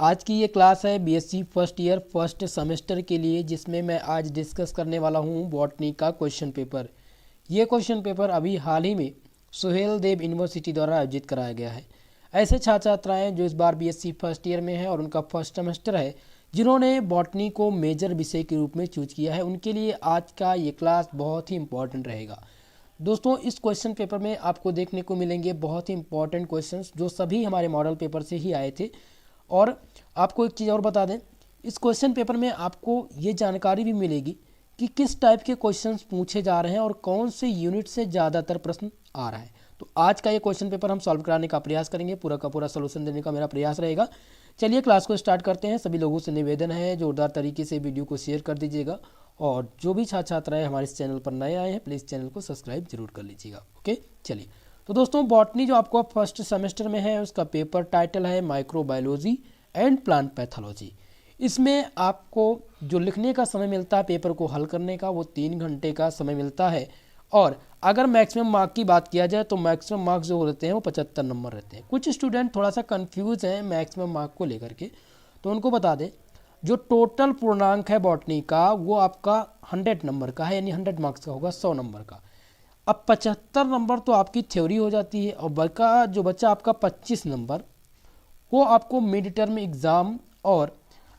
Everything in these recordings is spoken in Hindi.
आज की ये क्लास है BSc first year first semester के लिए, जिसमें मैं आज डिस्कस करने वाला हूँ बॉटनी का क्वेश्चन पेपर। ये क्वेश्चन पेपर अभी हाल ही में सुहेल देव यूनिवर्सिटी द्वारा आयोजित कराया गया है। ऐसे छात्र छात्राएँ जो इस बार बीएससी फर्स्ट ईयर में है और उनका फर्स्ट सेमेस्टर है, जिन्होंने बॉटनी को मेजर विषय के रूप में चूज किया है, उनके लिए आज का ये क्लास बहुत ही इंपॉर्टेंट रहेगा। दोस्तों, इस क्वेश्चन पेपर में आपको देखने को मिलेंगे बहुत ही इंपॉर्टेंट क्वेश्चंस जो सभी हमारे मॉडल पेपर से ही आए थे। और आपको एक चीज़ और बता दें, इस क्वेश्चन पेपर में आपको ये जानकारी भी मिलेगी कि किस टाइप के क्वेश्चंस पूछे जा रहे हैं और कौन से यूनिट से ज़्यादातर प्रश्न आ रहा है। तो आज का ये क्वेश्चन पेपर हम सॉल्व कराने का प्रयास करेंगे, पूरा का पूरा सोल्यूशन देने का मेरा प्रयास रहेगा। चलिए क्लास को स्टार्ट करते हैं। सभी लोगों से निवेदन है, जोरदार तरीके से वीडियो को शेयर कर दीजिएगा और जो भी छात्र छात्राएँ हमारे इस चैनल पर नए आए हैं, प्लीज़ चैनल को सब्सक्राइब जरूर कर लीजिएगा। ओके, चलिए। तो दोस्तों, बॉटनी जो आपको फर्स्ट सेमेस्टर में है, उसका पेपर टाइटल है माइक्रोबायोलॉजी एंड प्लांट पैथोलॉजी। इसमें आपको जो लिखने का समय मिलता है पेपर को हल करने का, वो 3 घंटे का समय मिलता है। और अगर मैक्सिमम मार्क की बात किया जाए तो मैक्सिमम मार्क्स जो रहते हैं वो 75 नंबर रहते हैं। कुछ स्टूडेंट थोड़ा सा कंफ्यूज हैं मैक्सिमम मार्क को लेकर के, तो उनको बता दें जो टोटल पूर्णांक है बॉटनी का वो आपका 100 नंबर का है, यानी 100 मार्क्स का होगा, 100 नंबर का। अब 75 नंबर तो आपकी थ्योरी हो जाती है और जो बच्चा आपका 25 नंबर वो आपको मिड टर्म एग्ज़ाम और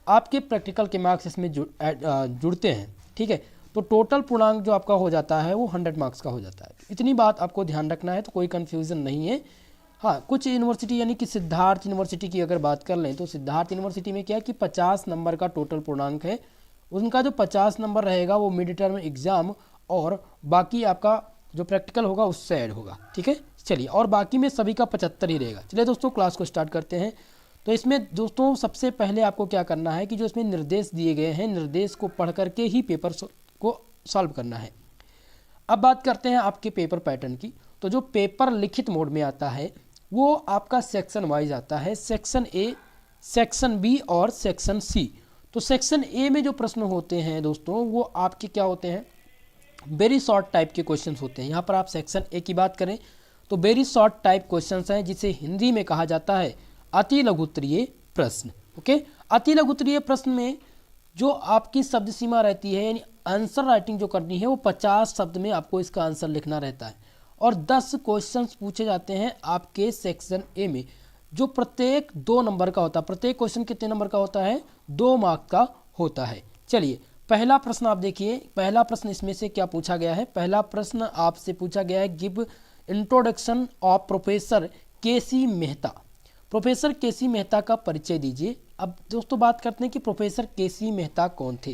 आपके प्रैक्टिकल के मार्क्स इसमें जुड़ते हैं। ठीक है, तो टोटल पूर्णांक जो आपका हो जाता है वो 100 मार्क्स का हो जाता है। इतनी बात आपको ध्यान रखना है, तो कोई कन्फ्यूज़न नहीं है। हाँ, कुछ यूनिवर्सिटी यानी कि सिद्धार्थ यूनिवर्सिटी की अगर बात कर लें तो सिद्धार्थ यूनिवर्सिटी में क्या है कि 50 नंबर का टोटल पूर्णांक है। उनका जो 50 नंबर रहेगा वो मिड टर्म एग्ज़ाम और बाकी आपका जो प्रैक्टिकल होगा उससे ऐड होगा। ठीक है, चलिए, और बाकी में सभी का 75 ही रहेगा। चलिए दोस्तों, क्लास को स्टार्ट करते हैं। तो इसमें दोस्तों सबसे पहले आपको क्या करना है कि जो इसमें निर्देश दिए गए हैं, निर्देश को पढ़ करके ही पेपर को सॉल्व करना है। अब बात करते हैं आपके पेपर पैटर्न की। तो जो पेपर लिखित मोड में आता है वो आपका सेक्शन वाइज आता है, सेक्शन ए, सेक्शन बी और सेक्शन सी। तो सेक्शन ए में जो प्रश्न होते हैं दोस्तों वो आपके क्या होते हैं, वेरी शॉर्ट टाइप के क्वेश्चंस होते हैं। यहाँ पर आप सेक्शन ए की बात करें तो वेरी शॉर्ट टाइप क्वेश्चंस हैं, जिसे हिंदी में कहा जाता है अति लघुत्तरीय प्रश्न। ओके, अति लघुत्तरीय प्रश्न में जो आपकी शब्द सीमा रहती है, यानी आंसर राइटिंग जो करनी है वो 50 शब्द में आपको इसका आंसर लिखना रहता है। और 10 क्वेश्चंस पूछे जाते हैं आपके सेक्शन ए में, जो प्रत्येक 2 नंबर का होता है। प्रत्येक क्वेश्चन कितने नंबर का होता है, 2 मार्क का होता है। चलिए, पहला प्रश्न आप देखिए। पहला प्रश्न इसमें से क्या पूछा गया है, पहला प्रश्न आपसे पूछा गया है give introduction of professor K C Mehta. Professor K C Mehta का परिचय दीजिए। अब दोस्तों बात करते हैं कि प्रोफेसर केसी मेहता कौन थे।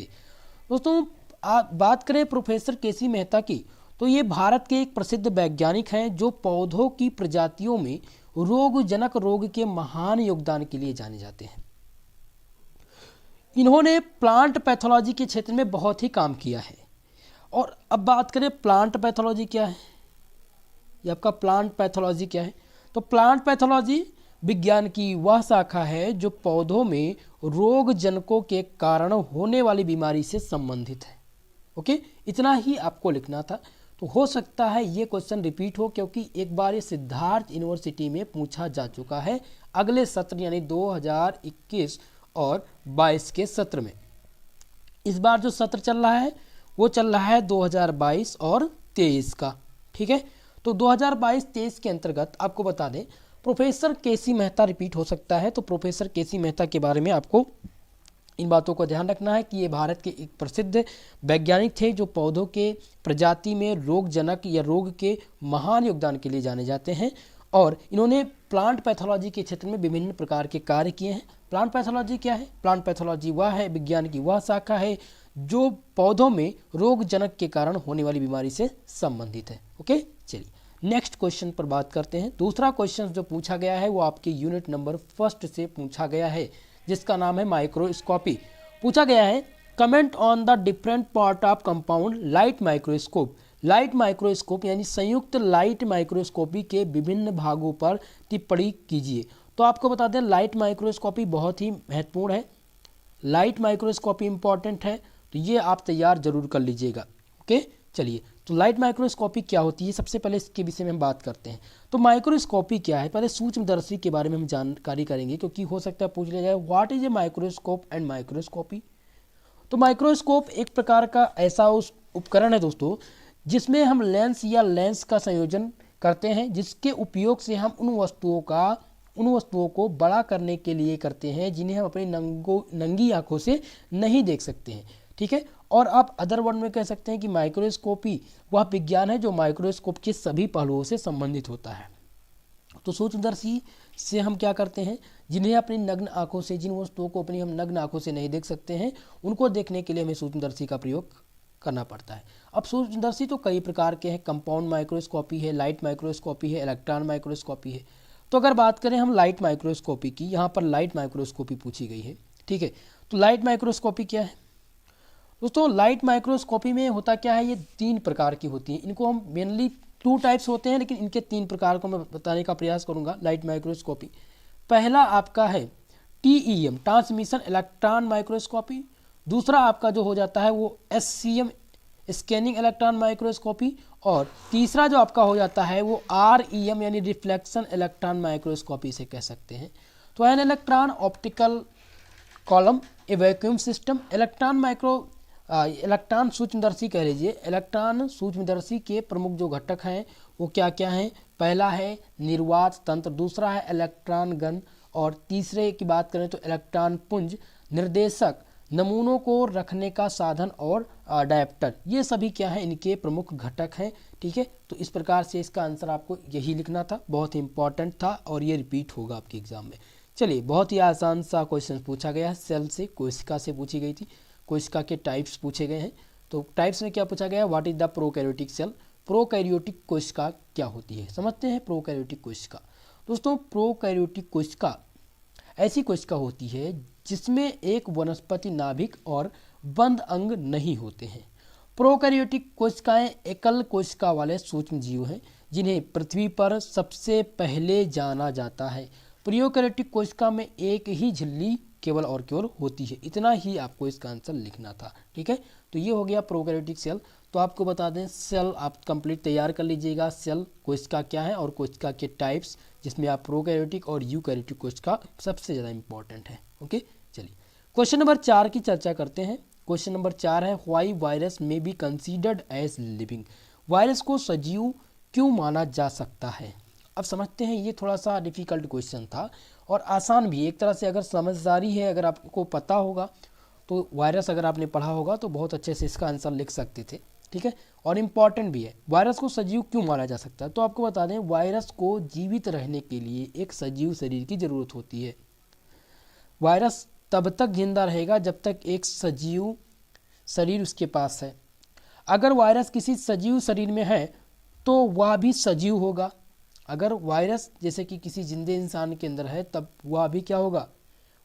दोस्तों, आप बात करें प्रोफेसर केसी मेहता की तो ये भारत के एक प्रसिद्ध वैज्ञानिक हैं जो पौधों की प्रजातियों में रोगजनक रोग के महान योगदान के लिए जाने जाते हैं। इन्होंने प्लांट पैथोलॉजी के क्षेत्र में बहुत ही काम किया है। और अब बात करें प्लांट पैथोलॉजी क्या है, ये आपका प्लांट पैथोलॉजी क्या है। तो प्लांट पैथोलॉजी विज्ञान की वह शाखा है जो पौधों में रोगजनकों के कारण होने वाली बीमारी से संबंधित है। ओके, इतना ही आपको लिखना था। तो हो सकता है ये क्वेश्चन रिपीट हो, क्योंकि एक बार ये सिद्धार्थ यूनिवर्सिटी में पूछा जा चुका है अगले सत्र यानी 2021 और 22 के सत्र में। इस बार जो सत्र चल रहा है वो चल रहा है 2022 और 23 का। ठीक है, तो 2022-23 के अंतर्गत आपको बता दें प्रोफेसर केसी मेहता रिपीट हो सकता है। तो प्रोफेसर केसी मेहता के बारे में आपको इन बातों को ध्यान रखना है कि ये भारत के एक प्रसिद्ध वैज्ञानिक थे जो पौधों के प्रजाति में रोगजनक या रोग के महान योगदान के लिए जाने जाते हैं। और इन्होंने प्लांट पैथोलॉजी के क्षेत्र में विभिन्न प्रकार के कार्य किए हैं। प्लांट पैथोलॉजी क्या है, प्लांट पैथोलॉजी वह है विज्ञान की वह शाखा है जो पौधों में रोगजनक के कारण होने वाली बीमारी से संबंधित है। ओके, चलिए नेक्स्ट क्वेश्चन पर बात करते हैं। दूसरा क्वेश्चन जो पूछा गया है वो आपके यूनिट नंबर 1 से पूछा गया है, जिसका नाम है माइक्रोस्कोपी। पूछा गया है comment on the different part of compound light microscope. Light microscope यानी संयुक्त लाइट माइक्रोस्कोपी के विभिन्न भागों पर टिप्पणी कीजिए। तो आपको बता दें लाइट माइक्रोस्कोपी बहुत ही महत्वपूर्ण है, लाइट माइक्रोस्कोपी इंपॉर्टेंट है, तो ये आप तैयार जरूर कर लीजिएगा। ओके, चलिए तो लाइट माइक्रोस्कोपी क्या होती है, सबसे पहले इसके विषय में हम बात करते हैं। तो माइक्रोस्कोपी क्या है, पहले सूक्ष्मदर्शी के बारे में हम जानकारी करेंगे, क्योंकि हो सकता है पूछ लिया जाए what is a microscope and microscopy. तो माइक्रोस्कोप एक प्रकार का ऐसा उस उपकरण है दोस्तों, जिसमें हम लेंस या लेंस का संयोजन करते हैं, जिसके उपयोग से हम उन वस्तुओं को बड़ा करने के लिए करते हैं जिन्हें हम अपनी नंगी आंखों से नहीं देख सकते हैं। ठीक है, और आप अदर वर्ड में कह सकते हैं कि माइक्रोस्कोपी वह विज्ञान है जो माइक्रोस्कोप के सभी पहलुओं से संबंधित होता है। तो सूक्ष्मदर्शी से हम क्या करते हैं, जिन्हें अपनी नग्न आंखों से, जिन वस्तुओं को अपनी हम नग्न आंखों से नहीं देख सकते हैं, उनको देखने के लिए हमें सूक्ष्मदर्शी का प्रयोग करना पड़ता है। अब सूक्ष्मदर्शी तो कई प्रकार के हैं, कंपाउंड माइक्रोस्कोपी है, लाइट माइक्रोस्कोपी है, इलेक्ट्रॉन माइक्रोस्कोपी है। तो अगर बात करें हम लाइट माइक्रोस्कोपी की, यहाँ पर लाइट माइक्रोस्कोपी पूछी गई है। ठीक है, तो लाइट माइक्रोस्कोपी क्या है दोस्तों? लाइट माइक्रोस्कोपी में होता क्या है, ये 3 प्रकार की होती हैं। इनको हम मेनली 2 टाइप्स होते हैं, लेकिन इनके 3 प्रकार को मैं बताने का प्रयास करूंगा। लाइट माइक्रोस्कोपी पहला आपका है TEM, ट्रांसमिशन इलेक्ट्रॉन माइक्रोस्कोपी। दूसरा आपका जो हो जाता है वो SCM, स्कैनिंग इलेक्ट्रॉन माइक्रोस्कोपी। और तीसरा जो आपका हो जाता है वो REM यानी रिफ्लेक्शन इलेक्ट्रॉन माइक्रोस्कोपी से कह सकते हैं। तो an electron optical column, A vacuum system. Electron सूक्ष्मदर्शी कह लीजिए। इलेक्ट्रॉन सूक्ष्मदर्शी के प्रमुख जो घटक हैं वो क्या क्या हैं? पहला है निर्वात तंत्र, दूसरा है इलेक्ट्रॉन गन, और तीसरे की बात करें तो इलेक्ट्रॉन पुंज, निर्देशक, नमूनों को रखने का साधन और डायप्टर। ये सभी क्या है, इनके प्रमुख घटक हैं। ठीक है, तो इस प्रकार से इसका आंसर आपको यही लिखना था, बहुत ही इंपॉर्टेंट था और ये रिपीट होगा आपके एग्जाम में। चलिए, बहुत ही आसान सा क्वेश्चन पूछा गया है, सेल से, कोशिका से पूछी गई थी। कोशिका के टाइप्स पूछे गए हैं। तो टाइप्स में क्या पूछा गया, what is the prokaryotic cell. Prokaryotic कोशिका क्या होती है, समझते हैं। प्रोकैरियोटिक कोशिका दोस्तों, प्रोकैरियोटिक कोशिका ऐसी कोशिका होती है जिसमें एक वनस्पति नाभिक और बंद अंग नहीं होते हैं। प्रोकैरियोटिक कोशिकाएं एकल कोशिका वाले सूक्ष्म जीव हैं जिन्हें पृथ्वी पर सबसे पहले जाना जाता है। प्रोकैरियोटिक कोशिका में एक ही झिल्ली केवल और केवल होती है। इतना ही आपको इसका आंसर लिखना था। ठीक है, तो ये हो गया प्रोकैरियोटिक सेल। तो आपको बता दें, सेल आप कंप्लीट तैयार कर लीजिएगा। सेल कोशिका क्या है और कोशिका के टाइप्स, जिसमें आप प्रोकैरियोटिक और यूकैरियोटिक कोशिका सबसे ज़्यादा इंपॉर्टेंट है। ओके, चलिए क्वेश्चन नंबर 4 की चर्चा करते हैं। क्वेश्चन नंबर 4 है, why virus may be considered as living. Virus को सजीव क्यों माना जा सकता है? अब समझते हैं। ये थोड़ा सा डिफिकल्ट क्वेश्चन था और आसान भी एक तरह से। अगर समझदारी है, अगर आपको पता होगा तो वायरस अगर आपने पढ़ा होगा तो बहुत अच्छे से इसका आंसर लिख सकते थे। ठीक है, और इम्पॉर्टेंट भी है। वायरस को सजीव क्यों माना जा सकता है? तो आपको बता दें, वायरस को जीवित रहने के लिए एक सजीव शरीर की ज़रूरत होती है। वायरस तब तक जिंदा रहेगा जब तक एक सजीव शरीर उसके पास है। अगर वायरस किसी सजीव शरीर में है तो वह भी सजीव होगा। अगर वायरस जैसे कि किसी जिंदे इंसान के अंदर है तब वह भी क्या होगा,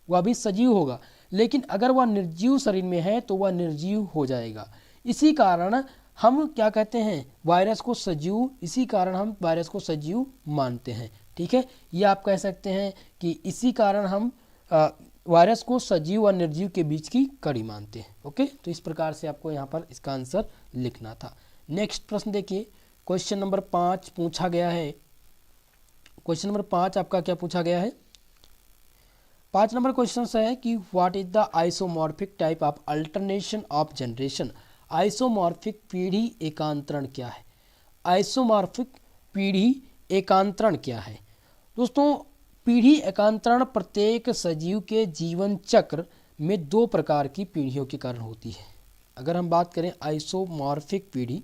वह भी सजीव होगा। लेकिन अगर वह निर्जीव शरीर में है तो वह निर्जीव हो जाएगा। इसी कारण हम क्या कहते हैं, वायरस को सजीव, इसी कारण हम वायरस को सजीव मानते हैं। ठीक है, ये आप कह सकते हैं कि इसी कारण हम वायरस को सजीव और निर्जीव के बीच की कड़ी मानते हैं। ओके, तो इस प्रकार से आपको यहाँ पर इसका आंसर लिखना था। नेक्स्ट प्रश्न देखिए, क्वेश्चन नंबर 5 पूछा गया है। क्वेश्चन नंबर 5 आपका क्या पूछा गया है? 5 नंबर क्वेश्चन है कि what is the isomorphic type of alternation of generation. Isomorphic पीढ़ी एकांतरण क्या है? आइसोमॉर्फिक पीढ़ी एकांतरण क्या है? दोस्तों, पीढ़ी एकांतरण प्रत्येक सजीव के जीवन चक्र में 2 प्रकार की पीढ़ियों के कारण होती है। अगर हम बात करें आइसोमॉर्फिक पीढ़ी,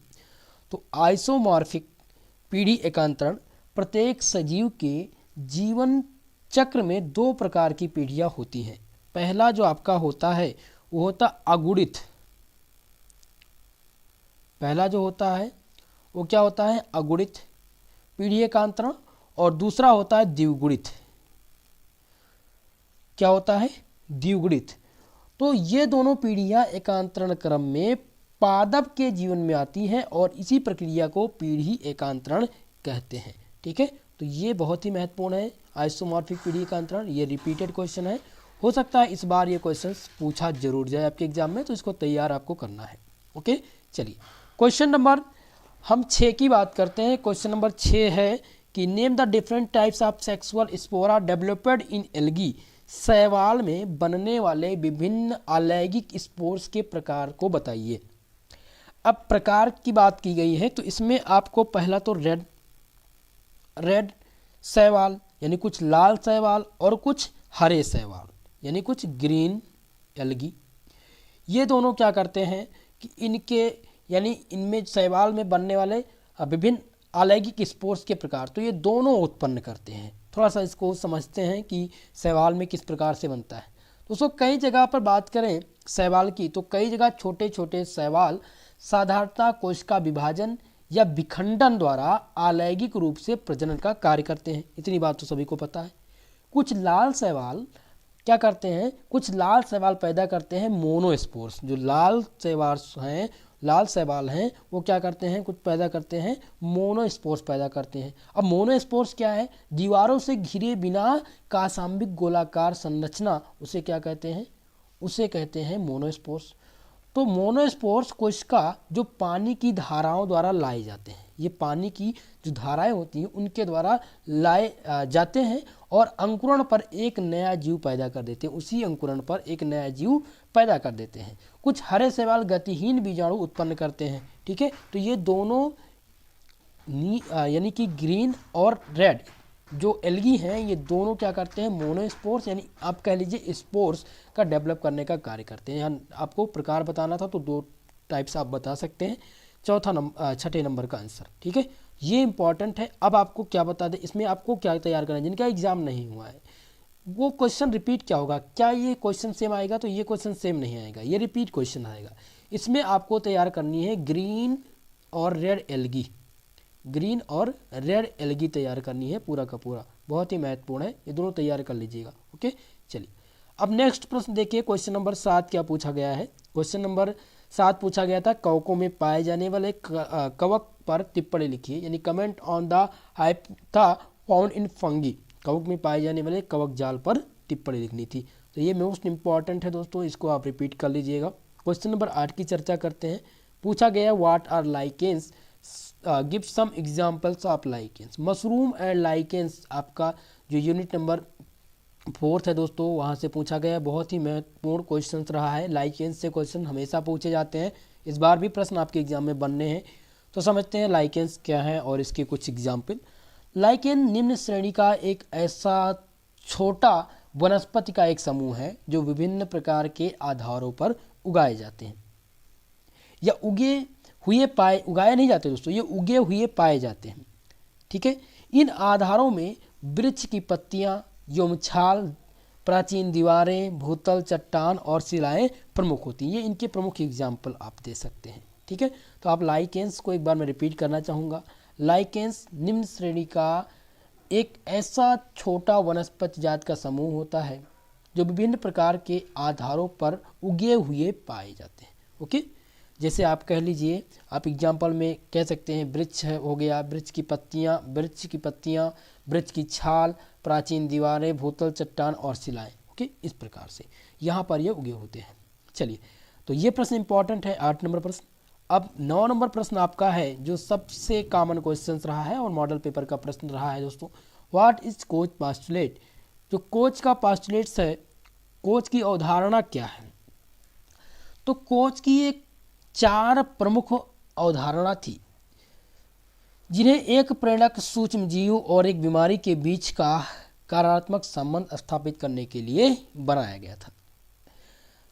तो आइसोमॉर्फिक पीढ़ी एकांतरण प्रत्येक सजीव के जीवन चक्र में 2 प्रकार की पीढ़ियां होती हैं। पहला जो आपका होता है वो होता अगुणित। पहला जो होता है वो क्या होता है, अगुणित पीढ़ी एकांतरण, और दूसरा होता है द्विगुणित। क्या होता है, द्विगुणित। तो ये दोनों पीढ़ियां एकांतरण क्रम में पादप के जीवन में आती हैं और इसी प्रक्रिया को पीढ़ी एकांतरण कहते हैं। ठीक है, तो ये बहुत ही महत्वपूर्ण है आइसोमॉर्फिक पीढ़ी एकांतरण। ये रिपीटेड क्वेश्चन है, हो सकता है इस बार ये क्वेश्चन पूछा जरूर जाए आपके एग्जाम में, तो इसको तैयार आपको करना है। ओके, चलिए क्वेश्चन नंबर हम 6 की बात करते हैं। क्वेश्चन नंबर 6 है कि name the different types of sexual spora developed in algae. शैवाल में बनने वाले विभिन्न अलैंगिक स्पोर्स के प्रकार को बताइए। अब प्रकार की बात की गई है तो इसमें आपको पहला तो रेड शैवाल यानी कुछ लाल शैवाल और कुछ हरे शैवाल यानी कुछ ग्रीन एल्गी, ये दोनों क्या करते हैं कि इनके यानी इनमें शैवाल में बनने वाले विभिन्न अलैंगिक स्पोर्स के प्रकार तो ये दोनों उत्पन्न करते हैं। थोड़ा सा इसको समझते हैं कि शैवाल में किस प्रकार से बनता है। दोस्तों कई जगह पर बात करें शैवाल की तो कई जगह छोटे छोटे शैवाल साधारणतः कोशिका विभाजन या विखंडन द्वारा अलैंगिक रूप से प्रजनन का कार्य करते हैं। इतनी बात तो सभी को पता है। कुछ लाल शैवाल क्या करते हैं, कुछ लाल शैवाल पैदा करते हैं मोनोस्पोर्स। जो लाल शैवाल हैं वो क्या करते हैं, कुछ पैदा करते हैं मोनोस्पोर्स पैदा करते हैं। अब मोनोस्पोर्स क्या है, दीवारों से घिरे बिना कासाम्बिक गोलाकार संरचना, उसे क्या कहते हैं, उसे कहते हैं मोनोस्पोर्स। तो मोनोस्पोर्स कोशिका जो पानी की धाराओं द्वारा लाए जाते हैं, ये पानी की जो धाराएं होती हैं उनके द्वारा लाए जाते हैं और अंकुरण पर एक नया जीव पैदा कर देते हैं, उसी अंकुरण पर एक नया जीव पैदा कर देते हैं। कुछ हरे शैवाल गतिहीन बीजाणु उत्पन्न करते हैं। ठीक है, तो ये दोनों यानी कि ग्रीन और रेड जो एल्गी हैं ये दोनों क्या करते हैं, मोनोस्पोर्स यानी आप कह लीजिए स्पोर्स का डेवलप करने का कार्य करते हैं। यहाँ आपको प्रकार बताना था तो 2 टाइप्स आप बता सकते हैं। छठे नंबर का आंसर। ठीक है, ये इंपॉर्टेंट है। अब आपको क्या बता दें, इसमें आपको क्या तैयार करना है, जिनका एग्जाम नहीं हुआ है वो क्वेश्चन रिपीट क्या होगा, क्या ये क्वेश्चन सेम आएगा, तो ये क्वेश्चन सेम नहीं आएगा, ये रिपीट क्वेश्चन आएगा। इसमें आपको तैयार करनी है ग्रीन और रेड एल्गी, ग्रीन और रेड एल्गी तैयार करनी है पूरा का पूरा, बहुत ही महत्वपूर्ण है, ये दोनों तैयार कर लीजिएगा। ओके, चलिए अब नेक्स्ट प्रश्न देखिए। क्वेश्चन नंबर 7 क्या पूछा गया है। क्वेश्चन नंबर 7 पूछा गया था कवकों में पाए जाने वाले कवक पर टिप्पणी लिखिए, यानी comment on the hypha found in fungi. कवक में पाए जाने वाले कवक जाल पर टिप्पणी लिखनी थी। तो ये मोस्ट इंपॉर्टेंट है दोस्तों, इसको आप रिपीट कर लीजिएगा। क्वेश्चन नंबर 8 की चर्चा करते हैं। पूछा गया what are lichens, give some examples of lichens. Mushroom and lichens आपका जो यूनिट नंबर 4 है दोस्तों, वहाँ से पूछा गया। बहुत ही महत्वपूर्ण क्वेश्चन रहा है। लाइकेंस से क्वेश्चन हमेशा पूछे जाते हैं, इस बार भी प्रश्न आपके एग्जाम में बनने हैं। तो समझते हैं लाइकेंस क्या है और इसके कुछ एग्जाम्पल। लाइकेन निम्न श्रेणी का एक ऐसा छोटा वनस्पति का एक समूह है जो विभिन्न प्रकार के आधारों पर उगाए जाते हैं या उगाए नहीं जाते दोस्तों, ये उगे हुए पाए जाते हैं। ठीक है, इन आधारों में वृक्ष की पत्तियां, योमछाल, प्राचीन दीवारें, भूतल, चट्टान और शिलाएं प्रमुख होती हैं। ये इनके प्रमुख एग्जाम्पल आप दे सकते हैं। ठीक है, तो आप लाइकेंस को एक बार मैं रिपीट करना चाहूँगा। लाइकेंस निम्न श्रेणी का एक ऐसा छोटा वनस्पति जात का समूह होता है जो विभिन्न प्रकार के आधारों पर उगे हुए पाए जाते हैं। ओके, जैसे आप कह लीजिए, आप एग्जाम्पल में कह सकते हैं वृक्ष है हो गया, वृक्ष की पत्तियाँ, वृक्ष की छाल, प्राचीन दीवारें, भूतल, चट्टान और शिलाएं। ओके, इस प्रकार से यहाँ पर ये उगे होते हैं। चलिए, तो ये प्रश्न इंपॉर्टेंट है, 8 नंबर प्रश्न। अब 9 नंबर प्रश्न आपका है जो सबसे कॉमन क्वेश्चन रहा है और मॉडल पेपर का प्रश्न रहा है दोस्तों। What is coach postulate. जो कोच का पास्टुलेट्स है, कोच की अवधारणा क्या है। तो कोच की एक 4 प्रमुख अवधारणा थी जिन्हें एक प्रेरक सूक्ष्म जीव और एक बीमारी के बीच का कार्यात्मक संबंध स्थापित करने के लिए बनाया गया था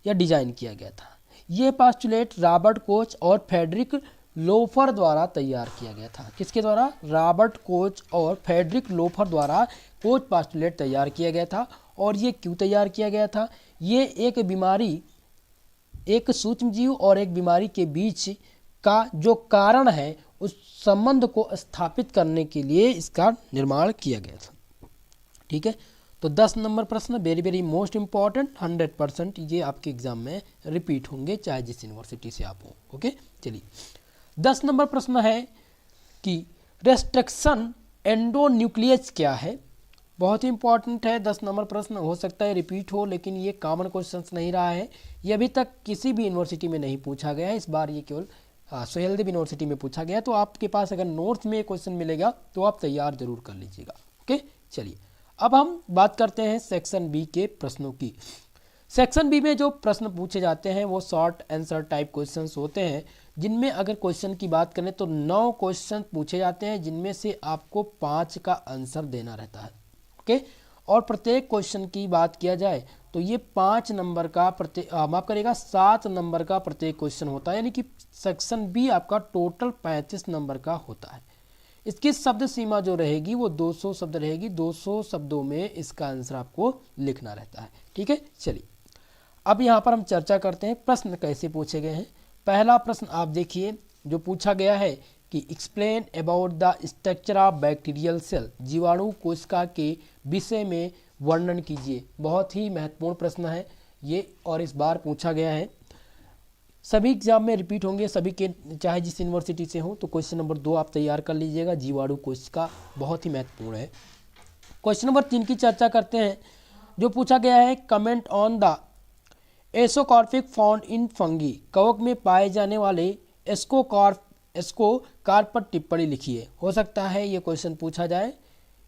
या डिजाइन किया गया था। ये पास्टुलेट रॉबर्ट कोच और फ्रेडरिक लोफर द्वारा तैयार किया गया था। किसके द्वारा, रॉबर्ट कोच और फ्रेडरिक लोफर द्वारा कोच पास्टुलेट तैयार किया गया था। और ये क्यों तैयार किया गया था, ये एक सूक्ष्म जीव और एक बीमारी के बीच का जो कारण है उस संबंध को स्थापित करने के लिए इसका निर्माण किया गया था। ठीक है, तो 10 नंबर प्रश्न वेरी वेरी मोस्ट इंपॉर्टेंट, 100% ये आपके एग्जाम में रिपीट होंगे चाहे जिस यूनिवर्सिटी से आप हो। ओके, चलिए 10 नंबर प्रश्न है कि रेस्ट्रिक्शन एंडोन्यूक्लियस क्या है। बहुत ही इंपॉर्टेंट है, 10 नंबर प्रश्न। हो सकता है रिपीट हो लेकिन ये कॉमन क्वेश्चंस नहीं रहा है, ये अभी तक किसी भी यूनिवर्सिटी में नहीं पूछा गया है, इस बार ये केवल हाँ, सुहेलदेव यूनिवर्सिटी में पूछा गया। तो आपके पास अगर नोट्स में क्वेश्चन मिलेगा तो आप तैयार जरूर कर लीजिएगा। ओके, चलिए अब हम बात करते हैं सेक्शन बी के प्रश्नों की। सेक्शन बी में जो प्रश्न पूछे जाते हैं वो शॉर्ट आंसर टाइप क्वेश्चंस होते हैं, जिनमें अगर क्वेश्चन की बात करें तो 9 क्वेश्चन पूछे जाते हैं, जिनमें से आपको 5 का आंसर देना रहता है। ओके, और प्रत्येक क्वेश्चन की बात किया जाए तो ये 5 नंबर का माफ करेगा 7 नंबर का प्रत्येक क्वेश्चन होता है, यानी कि सेक्शन बी आपका टोटल 35 नंबर का होता है। इसकी शब्द सीमा जो रहेगी वो 200 शब्द रहेगी। 200 शब्दों में इसका आंसर आपको लिखना रहता है। ठीक है, चलिए अब यहाँ पर हम चर्चा करते हैं प्रश्न कैसे पूछे गए हैं। पहला प्रश्न आप देखिए जो पूछा गया है कि explain about the structure of bacterial cell, जीवाणु कोशिका के विषय में वर्णन कीजिए। बहुत ही महत्वपूर्ण प्रश्न है ये और इस बार पूछा गया है। सभी एग्जाम में रिपीट होंगे, सभी के चाहे जिस यूनिवर्सिटी से हो। तो क्वेश्चन नंबर 2 आप तैयार कर लीजिएगा, जीवाणु कोशिका बहुत ही महत्वपूर्ण है। क्वेश्चन नंबर 3 की चर्चा करते हैं जो पूछा गया है comment on the ascocarp found in fungi, कवक में पाए जाने वाले एस्कोकार्प पर टिप्पणी लिखिए। हो सकता है ये क्वेश्चन पूछा जाए,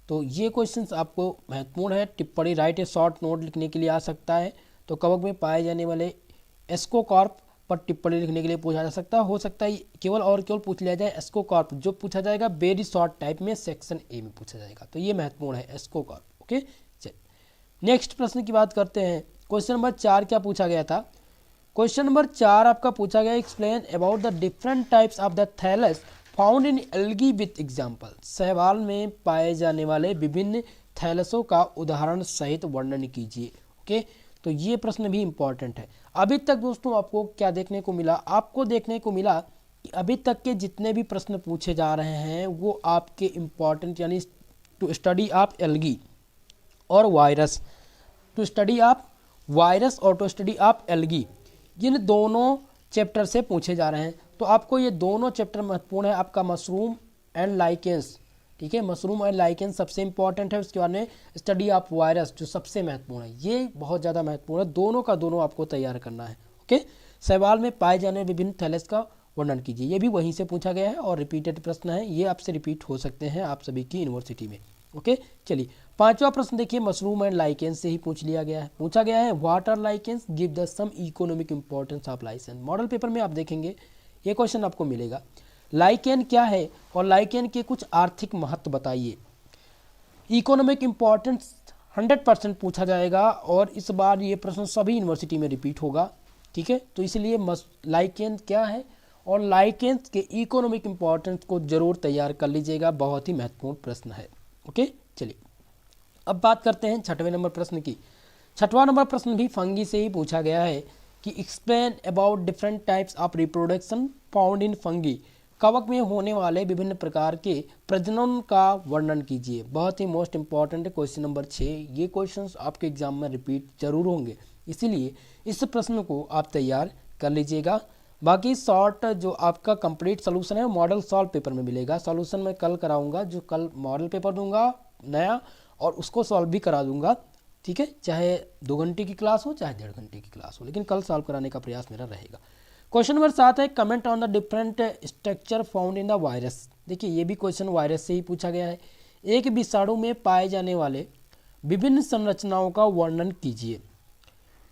तो ये क्वेश्चन आपको महत्वपूर्ण है। टिप्पणी राइट ए शॉर्ट नोट लिखने के लिए आ सकता है। तो कवक में पाए जाने वाले एस्कोकार्प पर टिप्पणी लिखने के लिए पूछा जा सकता है। हो सकता है केवल और केवल पूछ लिया जाए एस्कोकार्प, जो पूछा जाएगा वेरी शॉर्ट टाइप में सेक्शन ए में पूछा जाएगा। तो ये महत्वपूर्ण है एस्कोकार्प। ओके, चलिए नेक्स्ट प्रश्न की बात करते हैं। क्वेश्चन नंबर 4 क्या पूछा गया था? क्वेश्चन नंबर 4 आपका पूछा गया explain about the different types of the thallus found in algae with example, शैवाल में पाए जाने वाले विभिन्न थैलसों का उदाहरण सहित वर्णन कीजिए। ओके, तो ये प्रश्न भी इंपॉर्टेंट है। अभी तक दोस्तों आपको क्या देखने को मिला? आपको देखने को मिला कि अभी तक के जितने भी प्रश्न पूछे जा रहे हैं वो आपके इम्पॉर्टेंट, यानी टू स्टडी ऑफ एल्गी और virus, to study of virus और टू स्टडी ऑफ एल्गी, जिन दोनों चैप्टर से पूछे जा रहे हैं। तो आपको ये दोनों चैप्टर महत्वपूर्ण है। आपका मशरूम एंड लाइकेंस, ठीक है, मशरूम एंड लाइकेंस सबसे इंपॉर्टेंट है। उसके बाद में स्टडी ऑफ वायरस जो सबसे महत्वपूर्ण है, ये बहुत ज़्यादा महत्वपूर्ण है। दोनों का दोनों आपको तैयार करना है। ओके, शैवाल में पाए जाने विभिन्न थैलस का वर्णन कीजिए, ये भी वहीं से पूछा गया है और रिपीटेड प्रश्न है, ये आपसे रिपीट हो सकते हैं आप सभी की यूनिवर्सिटी में। ओके, चलिए 5वां प्रश्न देखिए, मशरूम एंड लाइकेंस से ही पूछ लिया गया है। पूछा गया है what are lichens, give the some economic importance of lichens. Model paper में आप देखेंगे ये क्वेश्चन आपको मिलेगा, लाइकेन क्या है और लाइकेन के कुछ आर्थिक महत्व बताइए। इकोनॉमिक इंपॉर्टेंस 100% पूछा जाएगा और इस बार ये प्रश्न सभी यूनिवर्सिटी में रिपीट होगा। ठीक है, तो इसलिए लाइकेन क्या है और लाइकेंस के इकोनॉमिक इंपॉर्टेंस को जरूर तैयार कर लीजिएगा, बहुत ही महत्वपूर्ण प्रश्न है। ओके, चलिए अब बात करते हैं 6वें नंबर प्रश्न की। 6वां नंबर प्रश्न भी फंगी से ही पूछा गया है कि explain about different types of reproduction found in fungi, कवक में होने वाले विभिन्न प्रकार के प्रजनन का वर्णन कीजिए। बहुत ही मोस्ट इंपॉर्टेंट है क्वेश्चन नंबर 6। ये क्वेश्चंस आपके एग्जाम में रिपीट जरूर होंगे, इसीलिए इस प्रश्न को आप तैयार कर लीजिएगा। बाकी शॉर्ट जो आपका कंप्लीट सोल्यूशन है मॉडल सॉल्व पेपर में मिलेगा। सॉल्यूशन मैं कल कराऊंगा, जो कल मॉडल पेपर दूंगा नया और उसको सॉल्व भी करा दूंगा। ठीक है, चाहे 2 घंटे की क्लास हो चाहे 1.5 घंटे की क्लास हो, लेकिन कल सॉल्व कराने का प्रयास मेरा रहेगा। क्वेश्चन नंबर 7 है comment on the different structure found in the virus. देखिए ये भी क्वेश्चन वायरस से ही पूछा गया है। एक विषाणु में पाए जाने वाले विभिन्न संरचनाओं का वर्णन कीजिए।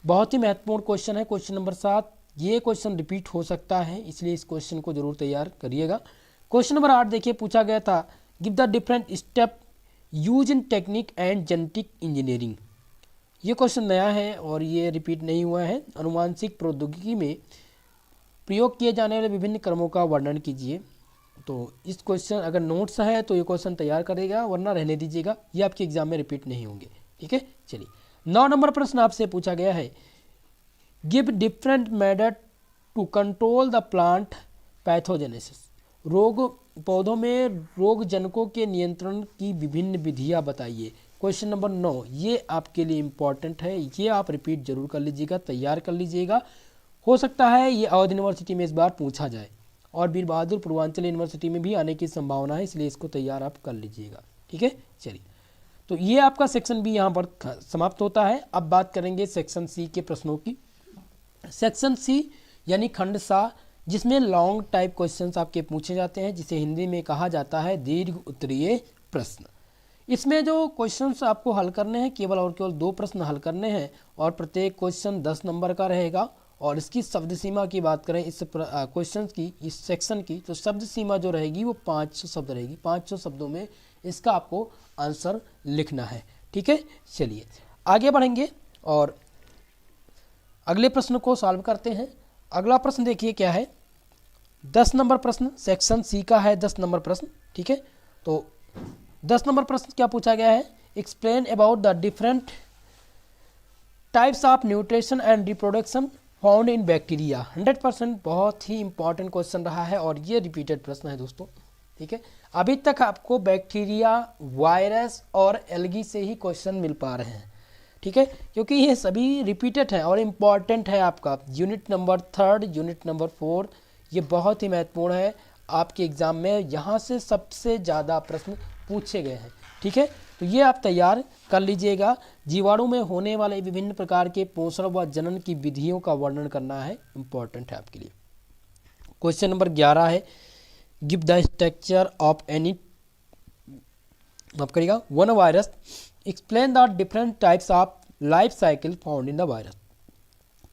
बहुत ही महत्वपूर्ण क्वेश्चन है क्वेश्चन नंबर 7। ये क्वेश्चन रिपीट हो सकता है, इसलिए इस क्वेश्चन को जरूर तैयार करिएगा। क्वेश्चन नंबर 8 देखिए, पूछा गया था give the different step use in technique and genetic engineering. ये क्वेश्चन नया है और ये रिपीट नहीं हुआ है। अनुवांशिक प्रौद्योगिकी में प्रयोग किए जाने वाले विभिन्न क्रमों का वर्णन कीजिए। तो इस क्वेश्चन अगर नोट्स है तो ये क्वेश्चन तैयार करेगा, वरना रहने दीजिएगा, ये आपके एग्जाम में रिपीट नहीं होंगे। ठीक है, चलिए 9 नंबर प्रश्न आपसे पूछा गया है give different method to control the plant pathogenesis. रोग पौधों में रोग जनकों के नियंत्रण की विभिन्न विधियां बताइए। क्वेश्चन नंबर 9 ये आपके लिए इम्पॉर्टेंट है, ये आप रिपीट जरूर कर लीजिएगा, तैयार कर लीजिएगा। हो सकता है ये अवध यूनिवर्सिटी में इस बार पूछा जाए और वीर बहादुर पूर्वांचल यूनिवर्सिटी में भी आने की संभावना है, इसलिए इसको तैयार आप कर लीजिएगा। ठीक है, चलिए तो ये आपका सेक्शन बी यहाँ पर समाप्त होता है। अब बात करेंगे सेक्शन सी के प्रश्नों की। सेक्शन सी यानी खंड सा जिसमें लॉन्ग टाइप क्वेश्चंस आपके पूछे जाते हैं, जिसे हिंदी में कहा जाता है दीर्घ उत्तरीय प्रश्न। इसमें जो क्वेश्चंस आपको हल करने हैं, केवल और केवल 2 प्रश्न हल करने हैं और प्रत्येक क्वेश्चन 10 नंबर का रहेगा। और इसकी शब्द सीमा की बात करें इस क्वेश्चन की, इस सेक्शन की, तो शब्द सीमा जो रहेगी वो 500 शब्द रहेगी। 500 शब्दों में इसका आपको आंसर लिखना है। ठीक है, चलिए आगे बढ़ेंगे और अगले प्रश्न को सॉल्व करते हैं। अगला प्रश्न देखिए क्या है, 10 नंबर प्रश्न, सेक्शन सी का है 10 नंबर प्रश्न। ठीक है, तो 10 नंबर प्रश्न क्या पूछा गया है, explain about the different types of nutrition and reproduction found in bacteria. 100% बहुत ही इंपॉर्टेंट क्वेश्चन रहा है और ये रिपीटेड प्रश्न है दोस्तों। ठीक है, अभी तक आपको बैक्टीरिया, वायरस और एल्गी से ही क्वेश्चन मिल पा रहे हैं। ठीक है, क्योंकि ये सभी रिपीटेड है और इम्पॉर्टेंट है। आपका यूनिट नंबर 3, यूनिट नंबर 4 ये बहुत ही महत्वपूर्ण है आपके एग्जाम में। यहाँ से सबसे ज़्यादा प्रश्न पूछे गए हैं। ठीक है, तो ये आप तैयार कर लीजिएगा। जीवाणु में होने वाले विभिन्न प्रकार के पोषण व जनन की विधियों का वर्णन करना है, इंपॉर्टेंट है आपके लिए। क्वेश्चन नंबर 11 है, give the structure of any, माफ करिएगा, one virus, explain the different types of life cycle found in the virus.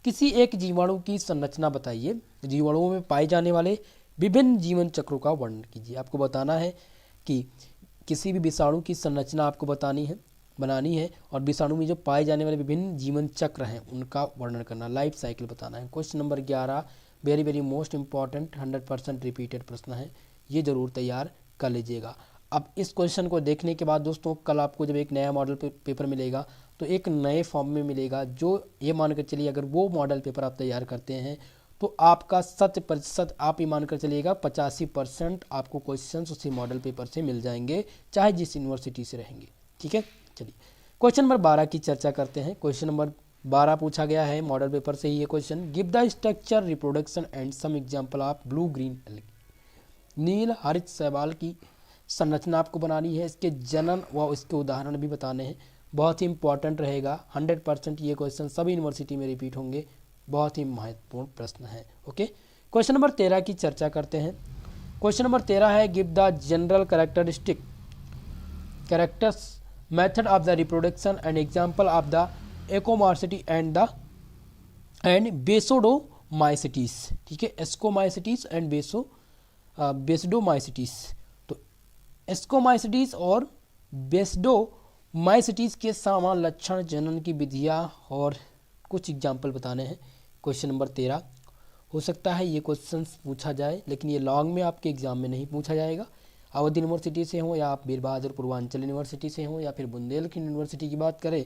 किसी एक जीवाणु की संरचना बताइए, जीवाणुओं में पाए जाने वाले विभिन्न जीवन चक्रों का वर्णन कीजिए। आपको बताना है कि किसी भी विषाणु की संरचना आपको बनानी है और विषाणु में जो पाए जाने वाले विभिन्न जीवन चक्र हैं उनका वर्णन करना, लाइफ साइकिल बताना है। Question number 11 very very most important 100% repeated प्रश्न है, ये जरूर तैयार कर लीजिएगा। अब इस क्वेश्चन को देखने के बाद दोस्तों कल आपको जब एक नया मॉडल पेपर मिलेगा तो एक नए फॉर्म में मिलेगा, जो ये मानकर चलिए अगर वो मॉडल पेपर आप तैयार करते हैं तो आपका 100% आप ये मानकर चलिएगा 85% आपको क्वेश्चंस उसी मॉडल पेपर से मिल जाएंगे, चाहे जिस यूनिवर्सिटी से रहेंगे। ठीक है, चलिए क्वेश्चन नंबर 12 की चर्चा करते हैं। क्वेश्चन नंबर 12 पूछा गया है मॉडल पेपर से ही ये question, give the structure, reproduction and some example of blue green algae. नील हरित शैवाल की संरचना आपको बनानी है, इसके जनन व इसके उदाहरण भी बताने हैं। बहुत ही इंपॉर्टेंट रहेगा, 100% ये क्वेश्चन सभी यूनिवर्सिटी में रिपीट होंगे, बहुत ही महत्वपूर्ण प्रश्न है। ओके, क्वेश्चन नंबर 13 की चर्चा करते हैं। क्वेश्चन नंबर 13 है, give the general characters method of the reproduction and example of the ascomycetes and basidiomycetes. ठीक है, एस्कोमाइसिटीज एंड बेसोडोमाइसिटीज। तो एस्कोमाइसिटीज और बेसोडोमाइसिटीज के समान लक्षण, जनन की विधियाँ और कुछ एग्जाम्पल बताने हैं। क्वेश्चन नंबर 13 हो सकता है ये क्वेश्चन पूछा जाए, लेकिन ये लॉन्ग में आपके एग्जाम में नहीं पूछा जाएगा। अवध यूनिवर्सिटी से हो या आप वीर बहादुर पूर्वांचल यूनिवर्सिटी से हो या फिर बुंदेलखंड यूनिवर्सिटी की बात करें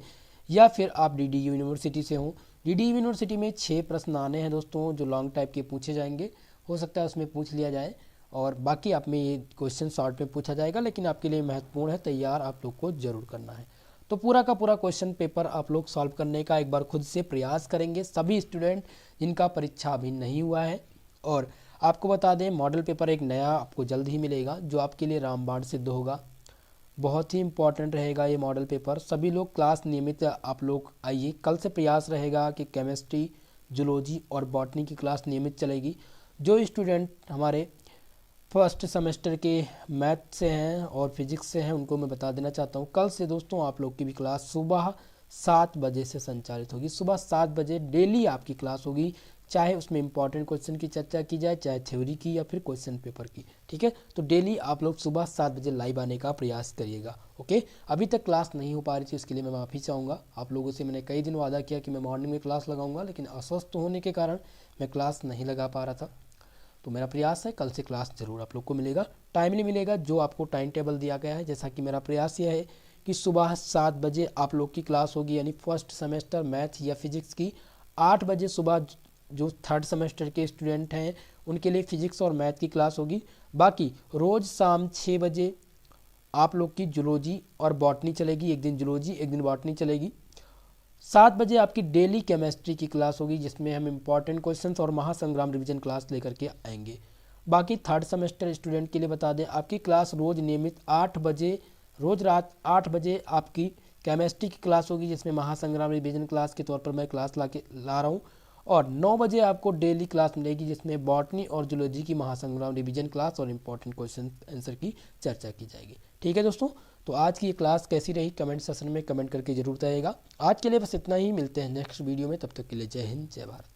या फिर आप डीडीयू यूनिवर्सिटी से हो। डीडीयू यूनिवर्सिटी में 6 प्रश्न आने हैं दोस्तों जो लॉन्ग टाइप के पूछे जाएंगे, हो सकता है उसमें पूछ लिया जाए और बाकी आप में ये क्वेश्चन शॉर्ट में पूछा जाएगा, लेकिन आपके लिए महत्वपूर्ण है, तैयार आप लोग को जरूर करना है। तो पूरा का पूरा क्वेश्चन पेपर आप लोग सॉल्व करने का एक बार खुद से प्रयास करेंगे, सभी स्टूडेंट जिनका परीक्षा अभी नहीं हुआ है। और आपको बता दें मॉडल पेपर एक नया आपको जल्द ही मिलेगा जो आपके लिए रामबाण सिद्ध होगा, बहुत ही इंपॉर्टेंट रहेगा ये मॉडल पेपर। सभी लोग क्लास नियमित आप लोग आइए, कल से प्रयास रहेगा कि केमिस्ट्री, जूलॉजी और बॉटनी की क्लास नियमित चलेगी। जो स्टूडेंट हमारे फर्स्ट सेमेस्टर के मैथ से हैं और फिजिक्स से हैं उनको मैं बता देना चाहता हूँ, कल से दोस्तों आप लोग की भी क्लास सुबह 7 बजे से संचालित होगी। सुबह 7 बजे डेली आपकी क्लास होगी, चाहे उसमें इंपॉर्टेंट क्वेश्चन की चर्चा की जाए, चाहे थ्योरी की या फिर क्वेश्चन पेपर की। ठीक है, तो डेली आप लोग सुबह 7 बजे लाइव आने का प्रयास करिएगा। ओके, अभी तक क्लास नहीं हो पा रही थी, इसके लिए मैं माफ़ी चाहूँगा। आप लोगों से मैंने कई दिन वादा किया कि मैं मॉर्निंग में क्लास लगाऊंगा, लेकिन अस्वस्थ होने के कारण मैं क्लास नहीं लगा पा रहा था। तो मेरा प्रयास है कल से क्लास ज़रूर आप लोग को मिलेगा, टाइमली मिलेगा, जो आपको टाइम टेबल दिया गया है। जैसा कि मेरा प्रयास यह है कि सुबह 7 बजे आप लोग की क्लास होगी, यानी फर्स्ट सेमेस्टर मैथ या फिजिक्स की 8 बजे सुबह जो थर्ड सेमेस्टर के स्टूडेंट हैं उनके लिए फिजिक्स और मैथ की क्लास होगी। बाकी रोज़ शाम 6 बजे आप लोग की जूलॉजी और बॉटनी चलेगी, एक दिन जूलॉजी एक दिन बॉटनी चलेगी। 7 बजे आपकी डेली केमिस्ट्री की क्लास होगी जिसमें हम इंपॉर्टेंट क्वेश्चंस और महासंग्राम रिवीजन क्लास लेकर के आएंगे। बाकी थर्ड सेमेस्टर स्टूडेंट के लिए बता दें आपकी क्लास रोज़ नियमित 8 बजे, रोज़ रात 8 बजे आपकी केमिस्ट्री की क्लास होगी जिसमें महासंग्राम रिवीजन क्लास के तौर पर मैं क्लास ला रहा हूँ। और 9 बजे आपको डेली क्लास मिलेगी जिसमें बॉटनी और जूलॉजी की महासंग्राम रिवीजन क्लास और इंपॉर्टेंट क्वेश्चन आंसर की चर्चा की जाएगी। ठीक है दोस्तों, तो आज की ये क्लास कैसी रही कमेंट सेशन में कमेंट करके जरूर बताइएगा। आज के लिए बस इतना ही, मिलते हैं नेक्स्ट वीडियो में, तब तक के लिए जय हिंद जय भारत।